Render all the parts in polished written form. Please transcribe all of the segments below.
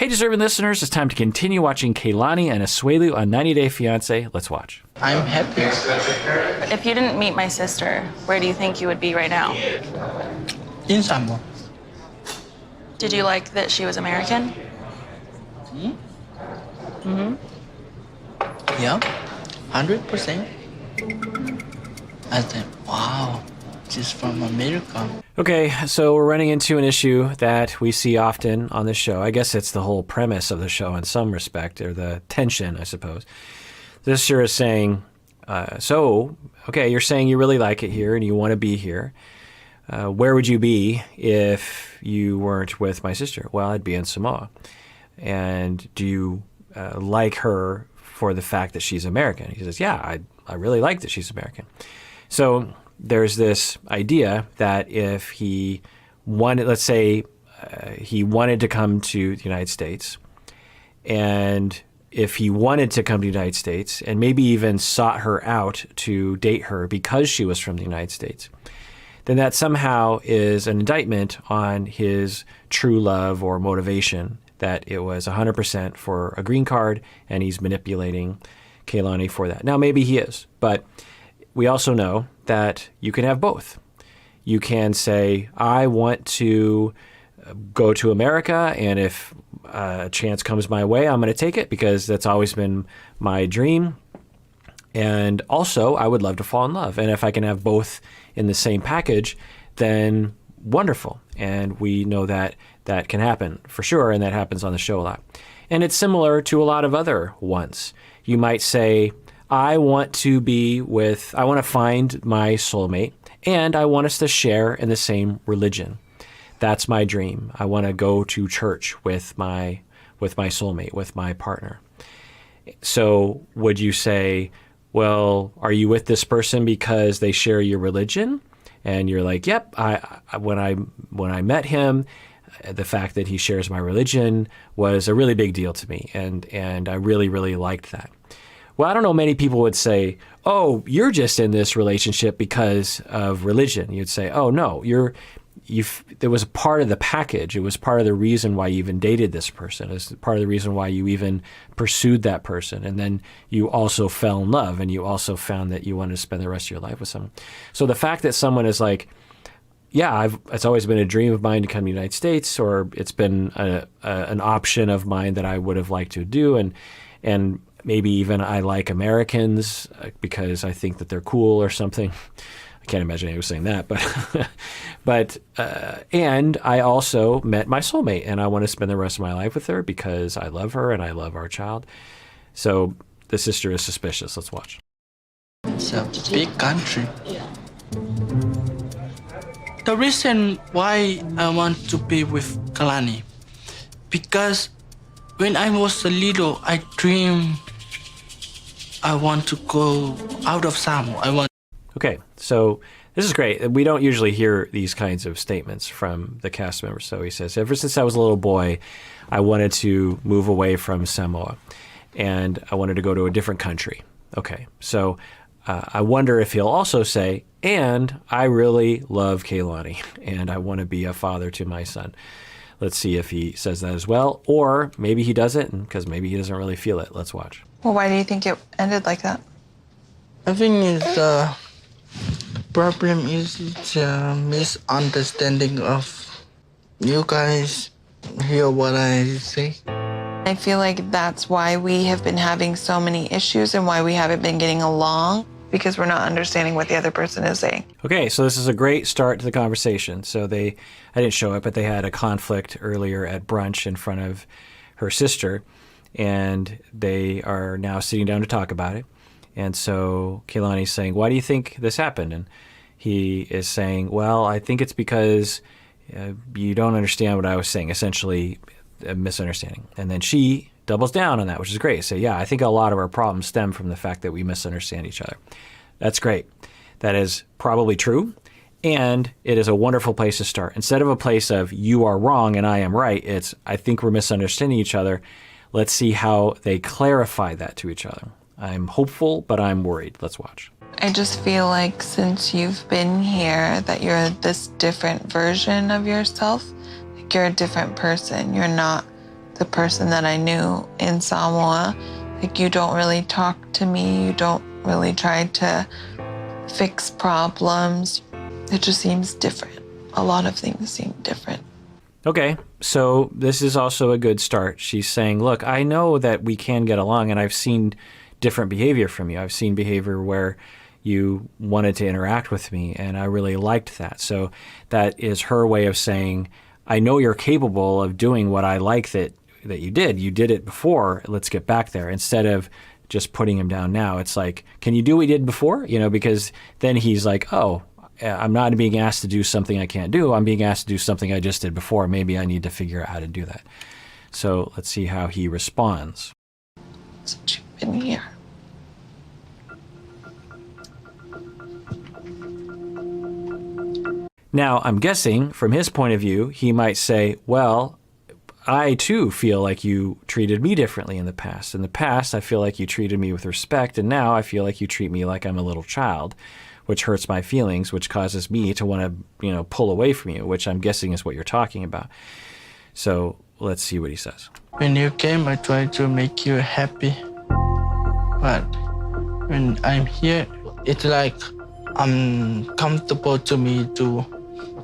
Hey, deserving listeners, it's time to continue watching Kalani and Asuelu on 90 Day Fiancé. Let's watch. I'm happy. If you didn't meet my sister, where do you think you would be right now? In Samoa. Did you like that she was American? Yeah, 100%. I said, wow, she's from America. Okay, so we're running into an issue that we see often on this show. I guess it's the whole premise of the show in some respect, or the tension, I suppose. This sure is saying, okay, you're saying you really like it here and you want to be here. Where would you be if you weren't with my sister? Well, I'd be in Samoa. And do you like her for the fact that she's American? He says, yeah, I really like that she's American. So there's this idea that if he wanted, let's say he wanted to come to the United States, and if he wanted to come to the United States and maybe even sought her out to date her because she was from the United States, then that somehow is an indictment on his true love or motivation, that it was 100% for a green card and he's manipulating Kalani for that. Now, maybe he is, but we also know that you can have both. You can say, I want to go to America, and if a chance comes my way, I'm going to take it because that's always been my dream. And also, I would love to fall in love. And if I can have both in the same package, then wonderful. And we know that that can happen for sure, and that happens on the show a lot. And it's similar to a lot of other ones. You might say, I want to find my soulmate, and I want us to share in the same religion. That's my dream. I want to go to church with my soulmate, with my partner. So would you say, well, are you with this person because they share your religion? And you're like, yep, when I met him, the fact that he shares my religion was a really big deal to me, and I really, really liked that. Well, I don't know, many people would say, oh, you're just in this relationship because of religion. You'd say, oh, no, there was a part of the package. It was part of the reason why you even dated this person. It's part of the reason why you even pursued that person. And then you also fell in love, and you also found that you wanted to spend the rest of your life with someone. So the fact that someone is like, yeah, it's always been a dream of mine to come to the United States, or it's been an option of mine that I would have liked to do, and maybe even I like Americans because I think that they're cool or something. I can't imagine anyone saying that, but and I also met my soulmate, and I want to spend the rest of my life with her because I love her and I love our child. So the sister is suspicious. Let's watch. It's a big country. The reason why I want to be with Kalani, because when I was a little, I dreamed I want to go out of Samoa. Okay, so this is great. We don't usually hear these kinds of statements from the cast members. So he says, ever since I was a little boy, I wanted to move away from Samoa, and I wanted to go to a different country. Okay, so I wonder if he'll also say, and I really love Kalani, and I want to be a father to my son. Let's see if he says that as well, or maybe he doesn't, because maybe he doesn't really feel it. Let's watch. Well, why do you think it ended like that? I think the problem is the misunderstanding of you guys hear what I say. I feel like that's why we have been having so many issues and why we haven't been getting along, because we're not understanding what the other person is saying. Okay, so this is a great start to the conversation. So I didn't show it, but they had a conflict earlier at brunch in front of her sister, and they are now sitting down to talk about it. And so Kalani's saying, why do you think this happened? And he is saying, well, I think it's because you don't understand what I was saying, essentially a misunderstanding. And then she doubles down on that, which is great. So yeah, I think a lot of our problems stem from the fact that we misunderstand each other. That's great. That is probably true. And it is a wonderful place to start. Instead of a place of you are wrong and I am right, it's I think we're misunderstanding each other. Let's see how they clarify that to each other. I'm hopeful, but I'm worried. Let's watch. I just feel like since you've been here that you're this different version of yourself. Like you're a different person. You're not the person that I knew in Samoa. Like, you don't really talk to me. You don't really try to fix problems. It just seems different. A lot of things seem different. Okay, so this is also a good start. She's saying, look, I know that we can get along, and I've seen different behavior from you. I've seen behavior where you wanted to interact with me, and I really liked that. So that is her way of saying, I know you're capable of doing what I like that you did. You did it before. Let's get back there. Instead of just putting him down now, it's like, can you do what you did before? Because then he's like, oh, I'm not being asked to do something I can't do. I'm being asked to do something I just did before. Maybe I need to figure out how to do that. So let's see how he responds. Since you've been here. Now, I'm guessing from his point of view, he might say, well, I too feel like you treated me differently in the past. In the past, I feel like you treated me with respect, and now I feel like you treat me like I'm a little child, which hurts my feelings, which causes me to want to, pull away from you, which I'm guessing is what you're talking about. So let's see what he says. When you came, I tried to make you happy. But when I'm here, it's like uncomfortable to me to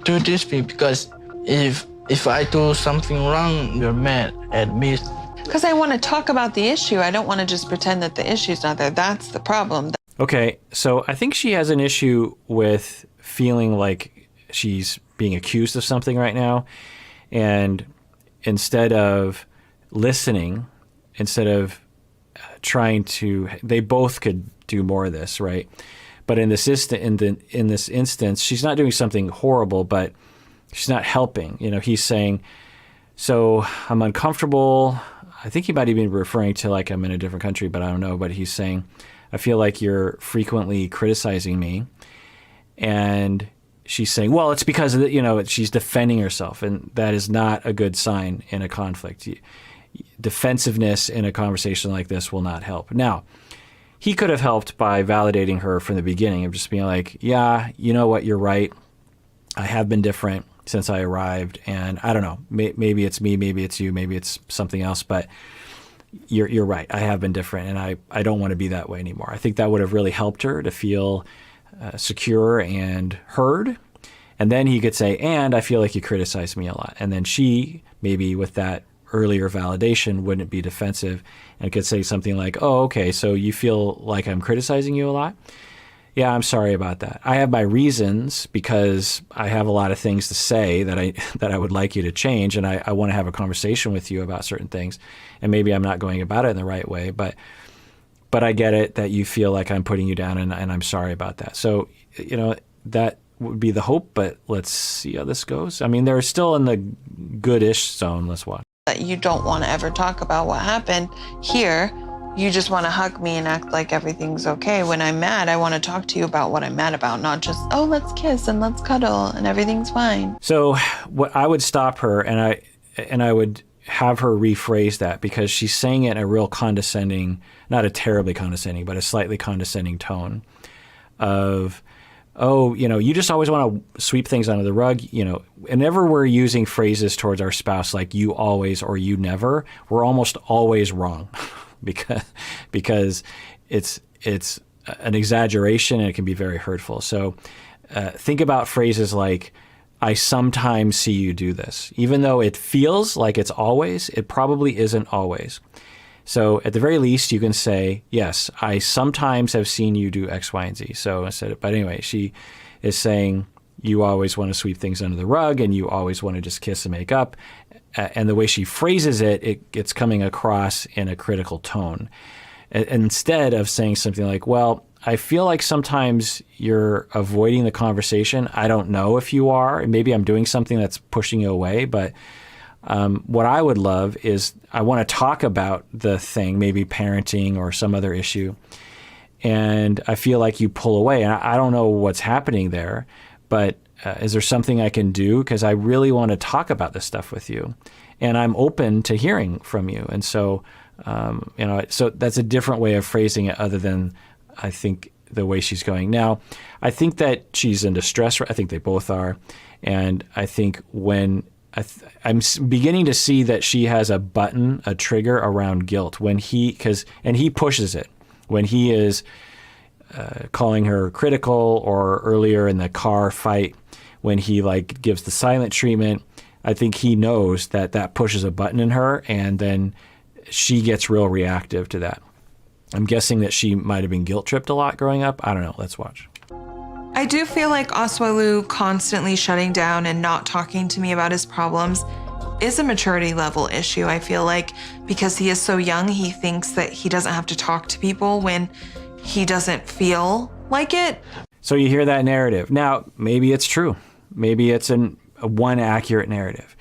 do this because if I do something wrong, you're mad at me. Because I want to talk about the issue. I don't want to just pretend that the issue's not there. That's the problem. Okay, so I think she has an issue with feeling like she's being accused of something right now. And instead of listening, instead of trying to, they both could do more of this, right? But in this instance, she's not doing something horrible, but she's not helping. He's saying, so I'm uncomfortable. I think he might even be referring to like I'm in a different country, but I don't know. But he's saying, I feel like you're frequently criticizing me. And she's saying, well, it's because of she's defending herself. And that is not a good sign in a conflict. Defensiveness in a conversation like this will not help. Now, he could have helped by validating her from the beginning of just being like, yeah, you know what, you're right. I have been different since I arrived. And I don't know, maybe it's me, maybe it's you, maybe it's something else, but you're right. I have been different, and I don't want to be that way anymore. I think that would have really helped her to feel secure and heard. And then he could say, and I feel like you criticize me a lot. And then she, maybe with that earlier validation, wouldn't be defensive and could say something like, oh, okay, so you feel like I'm criticizing you a lot? Yeah, I'm sorry about that. I have my reasons because I have a lot of things to say that I would like you to change, and I want to have a conversation with you about certain things. And maybe I'm not going about it in the right way, but I get it that you feel like I'm putting you down, and I'm sorry about that. So, that would be the hope, but let's see how this goes. I mean, they're still in the good-ish zone. Let's watch. That you don't want to ever talk about what happened here. You just want to hug me and act like everything's okay. When I'm mad, I want to talk to you about what I'm mad about, not just, oh, let's kiss and let's cuddle and everything's fine. So what I would stop her, and I would have her rephrase that, because she's saying it in a real condescending, not a terribly condescending, but a slightly condescending tone of, oh, you just always want to sweep things under the rug. Whenever we're using phrases towards our spouse like you always or you never, we're almost always wrong because it's an exaggeration and it can be very hurtful. So think about phrases like, I sometimes see you do this. Even though it feels like it's always, it probably isn't always. So at the very least, you can say, yes, I sometimes have seen you do X, Y, and Z. So but anyway, she is saying you always want to sweep things under the rug and you always want to just kiss and make up. And the way she phrases it, it's coming across in a critical tone. Instead of saying something like, well, I feel like sometimes you're avoiding the conversation. I don't know if you are. Maybe I'm doing something that's pushing you away, but what I would love is I want to talk about the thing, maybe parenting or some other issue, and I feel like you pull away. And I don't know what's happening there, but is there something I can do? Because I really want to talk about this stuff with you, and I'm open to hearing from you. And so, so that's a different way of phrasing it other than I think the way she's going. Now, I think that she's in distress. I think they both are. And I think when beginning to see that she has a button, a trigger around guilt when he pushes it when he is calling her critical, or earlier in the car fight when he like gives the silent treatment. I think he knows that pushes a button in her, and then she gets real reactive to that. I'm guessing that she might have been guilt tripped a lot growing up. I don't know. Let's watch. I do feel like Asuelu constantly shutting down and not talking to me about his problems is a maturity level issue. I feel like because he is so young, he thinks that he doesn't have to talk to people when he doesn't feel like it. So you hear that narrative. Now, maybe it's true. Maybe it's one accurate narrative.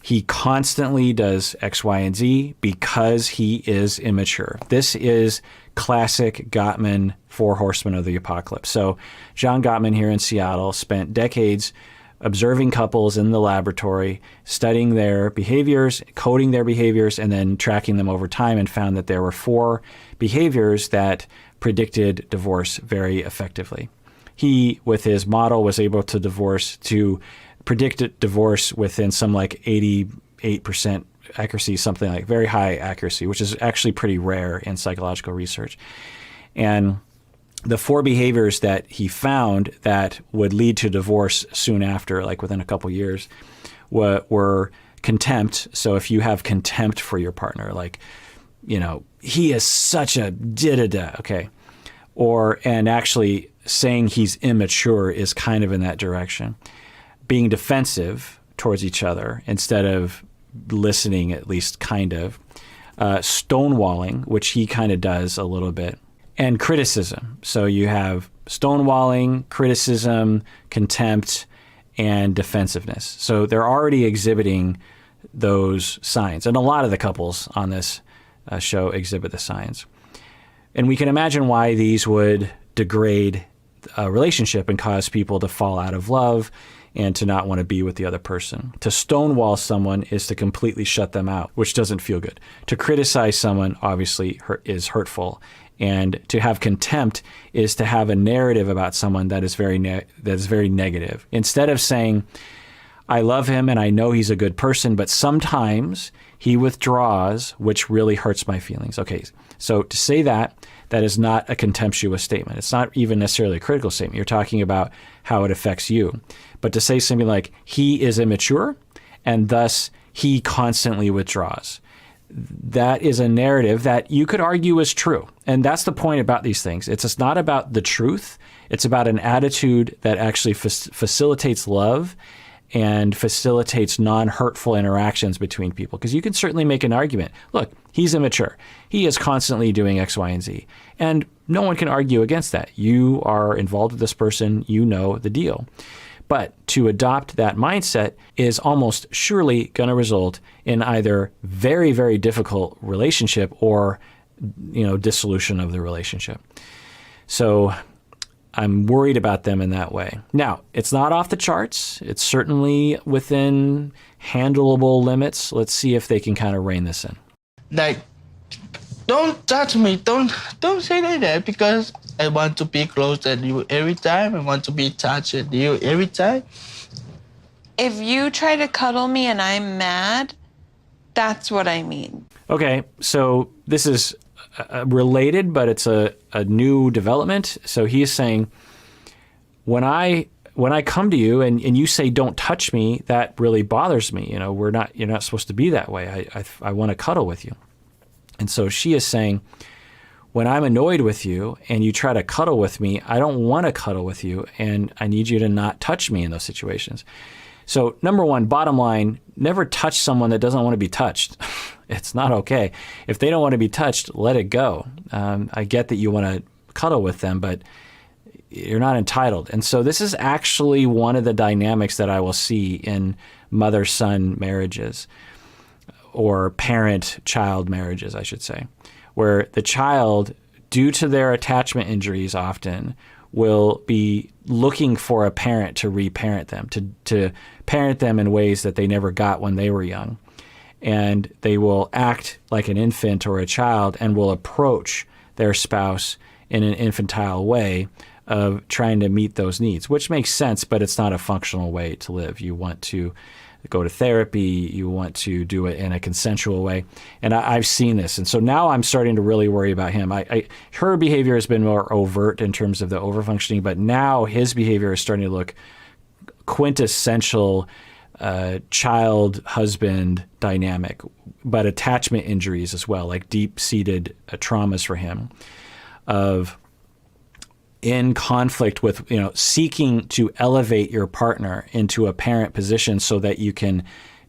He constantly does X, Y, and Z because he is immature. This is classic Gottman, Four Horsemen of the Apocalypse. So John Gottman here in Seattle spent decades observing couples in the laboratory, studying their behaviors, coding their behaviors, and then tracking them over time, and found that there were 4 behaviors that predicted divorce very effectively. He, with his model, was able to predict divorce within some like 88% accuracy, something like very high accuracy, which is actually pretty rare in psychological research. And the 4 behaviors that he found that would lead to divorce soon after, like within a couple years, were contempt. So if you have contempt for your partner, like, you know, he is such a da-da-da, okay. And actually saying he's immature is kind of in that direction. Being defensive towards each other instead of listening, at least kind of. Stonewalling, which he kind of does a little bit. And criticism. So you have stonewalling, criticism, contempt, and defensiveness. So they're already exhibiting those signs. And a lot of the couples on this show exhibit the signs. And we can imagine why these would degrade a relationship and cause people to fall out of love and to not want to be with the other person. To stonewall someone is to completely shut them out, which doesn't feel good. To criticize someone obviously is hurtful. And to have contempt is to have a narrative about someone that is very negative. Instead of saying, I love him and I know he's a good person, but sometimes he withdraws, which really hurts my feelings. Okay, so to say that is not a contemptuous statement. It's not even necessarily a critical statement. You're talking about how it affects you. But to say something like, he is immature and thus he constantly withdraws, that is a narrative that you could argue is true. And that's the point about these things. It's just not about the truth. It's about an attitude that actually facilitates love and facilitates non-hurtful interactions between people. Because you can certainly make an argument. Look, he's immature. He is constantly doing X, Y, and Z. And no one can argue against that. You are involved with this person. You know the deal. But to adopt that mindset is almost surely going to result in either very, very difficult relationship or, dissolution of the relationship. So I'm worried about them in that way. Now, it's not off the charts. It's certainly within handleable limits. Let's see if they can kind of rein this in. Like, don't touch me. Don't say like that, because I want to be close to you every time. I want to be touched with you every time. If you try to cuddle me and I'm mad, that's what I mean. Okay, so this is related, but it's a new development. So he is saying, when I come to you and you say don't touch me, that really bothers me. You're not supposed to be that way. I want to cuddle with you. And so she is saying, when I'm annoyed with you and you try to cuddle with me, I don't want to cuddle with you, and I need you to not touch me in those situations. So number one, bottom line, never touch someone that doesn't want to be touched. It's not okay. If they don't want to be touched, let it go. I get that you want to cuddle with them, but you're not entitled. And so this is actually one of the dynamics that I will see in mother-son marriages, or parent-child marriages, I should say, where the child, due to their attachment injuries often, will be looking for a parent to reparent them, to parent them in ways that they never got when they were young. And they will act like an infant or a child and will approach their spouse in an infantile way of trying to meet those needs, which makes sense, but it's not a functional way to live. You want to go to therapy. You want to do it in a consensual way. And I've seen this. And so now I'm starting to really worry about him. Her behavior has been more overt in terms of the overfunctioning, but now his behavior is starting to look quintessential child-husband dynamic, but attachment injuries as well, like deep-seated traumas for him of in conflict with, seeking to elevate your partner into a parent position so that you can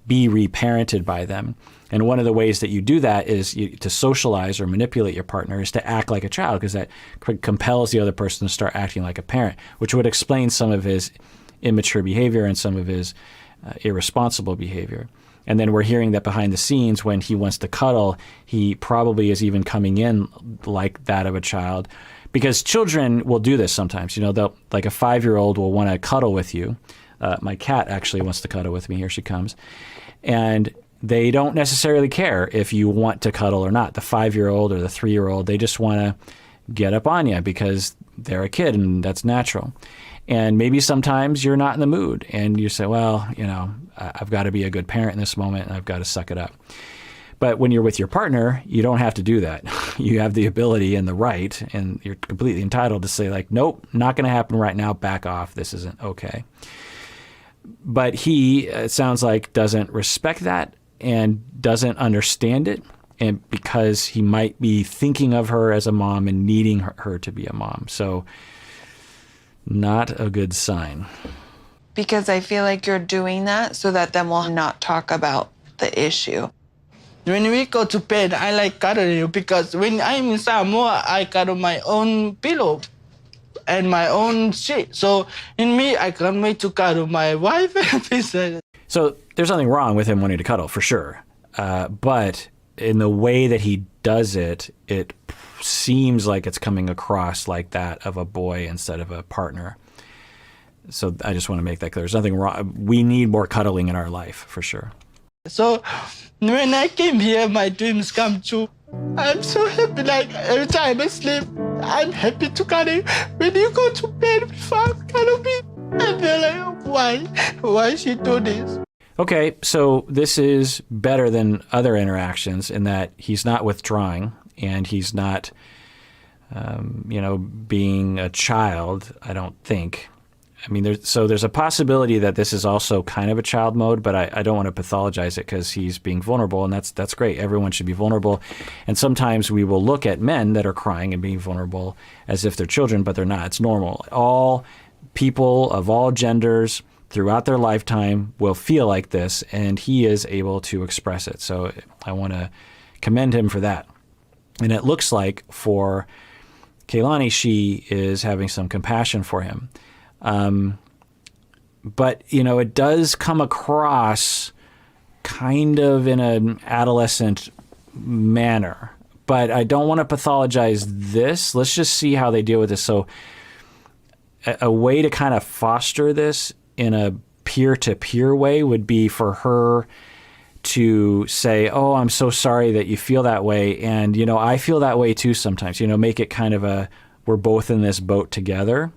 be reparented by them. And one of the ways that you do that is to socialize or manipulate your partner is to act like a child, because that compels the other person to start acting like a parent, which would explain some of his immature behavior and some of his irresponsible behavior. And then we're hearing that behind the scenes, when he wants to cuddle, he probably is even coming in like that of a child, because children will do this sometimes. They'll, like a 5-year-old will want to cuddle with you. My cat actually wants to cuddle with me. Here she comes. And they don't necessarily care if you want to cuddle or not. The 5-year-old or the 3-year-old, they just want to get up on you because they're a kid and that's natural. And maybe sometimes you're not in the mood and you say, well, I've got to be a good parent in this moment and I've got to suck it up. But when you're with your partner, you don't have to do that. You have the ability and the right, and you're completely entitled to say, like, nope, not going to happen right now. Back off. This isn't okay. But he, it sounds like, doesn't respect that and doesn't understand it, and because he might be thinking of her as a mom and needing her to be a mom. So not a good sign. Because I feel like you're doing that so that then we'll not talk about the issue. When we go to bed, I like cuddling you because when I'm in Samoa, I cuddle my own pillow and my own sheet. So in me, I can't wait to cuddle my wife and things like that. So there's nothing wrong with him wanting to cuddle, for sure. But in the way that he does it, it seems like it's coming across like that of a boy instead of a partner. So I just want to make that clear. There's nothing wrong. We need more cuddling in our life, for sure. So when I came here, my dreams come true. I'm so happy. Like every time I sleep, I'm happy to cuddle. When you go to bed before cuddle me, I feel like, why? Why she do this? Okay, so this is better than other interactions in that he's not withdrawing and he's not, being a child, I don't think. I mean, there's a possibility that this is also kind of a child mode, but I don't want to pathologize it because he's being vulnerable, and that's great. Everyone should be vulnerable. And sometimes we will look at men that are crying and being vulnerable as if they're children, but they're not. It's normal. All people of all genders throughout their lifetime will feel like this, and he is able to express it. So I want to commend him for that. And it looks like for Kalani, she is having some compassion for him. But, it does come across kind of in an adolescent manner. But I don't want to pathologize this. Let's just see how they deal with this. So a way to kind of foster this in a peer-to-peer way would be for her to say, oh, I'm so sorry that you feel that way. And, I feel that way too sometimes. Make it kind of we're both in this boat together.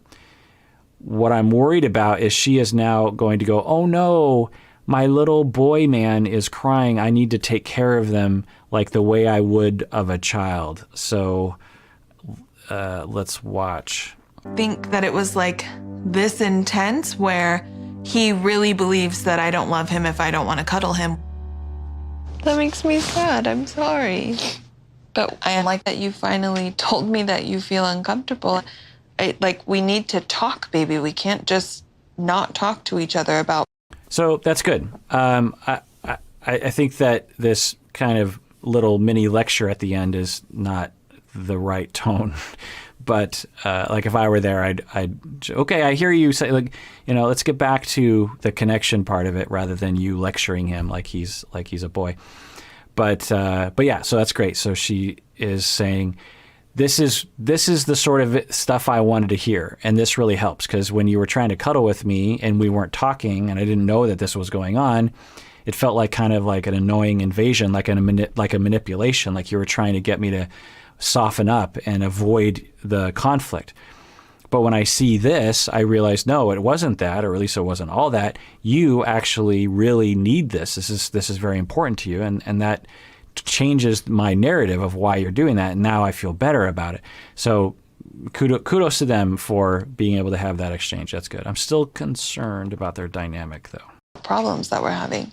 What I'm worried about is she is now going to go, oh no, my little boy man is crying. I need to take care of them like the way I would of a child. So let's watch. Think that it was like this intense where he really believes that I don't love him if I don't want to cuddle him. That makes me sad. I'm sorry. But I like that you finally told me that you feel uncomfortable. We need to talk, baby. We can't just not talk to each other about. So that's good. I think that this kind of little mini lecture at the end is not the right tone. But if I were there, okay, I hear you say, let's get back to the connection part of it rather than you lecturing him like he's a boy. But yeah, so that's great. So she is saying, this is the sort of stuff I wanted to hear, and this really helps because when you were trying to cuddle with me and we weren't talking and I didn't know that this was going on, it felt like kind of like an annoying invasion, like a manipulation, like you were trying to get me to soften up and avoid the conflict. But when I see this, I realize, no, it wasn't that, or at least it wasn't all that. You actually really need this. This is very important to you. And that changes my narrative of why you're doing that. And now I feel better about it. So kudos to them for being able to have that exchange. That's good. I'm still concerned about their dynamic, though. Problems that we're having.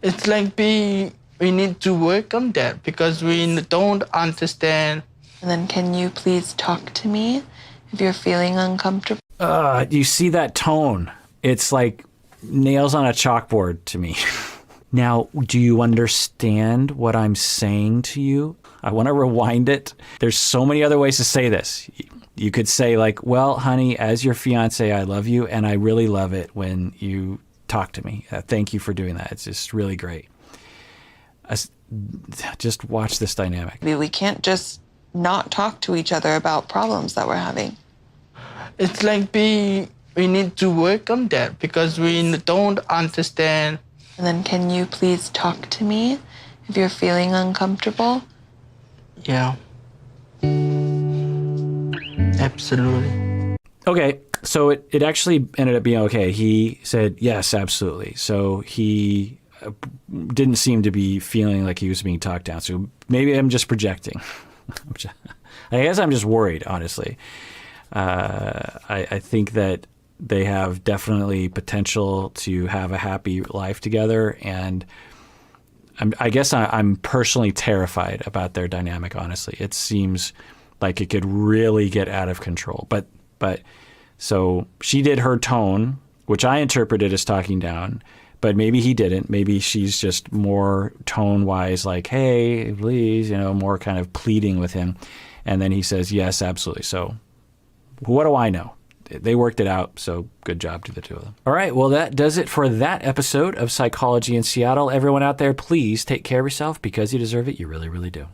It's like we need to work on that because we don't understand. And then can you please talk to me if you're feeling uncomfortable? You see that tone? It's like nails on a chalkboard to me. Now, do you understand what I'm saying to you? I want to rewind it. There's so many other ways to say this. You could say like, well, honey, as your fiance, I love you, and I really love it when you talk to me. Thank you for doing that. It's just really great. Just watch this dynamic. We can't just not talk to each other about problems that we're having. It's like we need to work on that because we don't understand. And then can you please talk to me if you're feeling uncomfortable? Yeah. Absolutely. Okay, so it actually ended up being okay. He said, yes, absolutely. So he didn't seem to be feeling like he was being talked down. So maybe I'm just projecting. I guess I'm just worried, honestly. I think that they have definitely potential to have a happy life together, and I guess I'm personally terrified about their dynamic, honestly. It seems like it could really get out of control. But so she did her tone, which I interpreted as talking down, but maybe he didn't. Maybe she's just more tone-wise like, hey, please, more kind of pleading with him. And then he says, yes, absolutely. So what do I know? They worked it out, so good job to the two of them. All right, well, that does it for that episode of Psychology in Seattle. Everyone out there, please take care of yourself because you deserve it. You really, really do.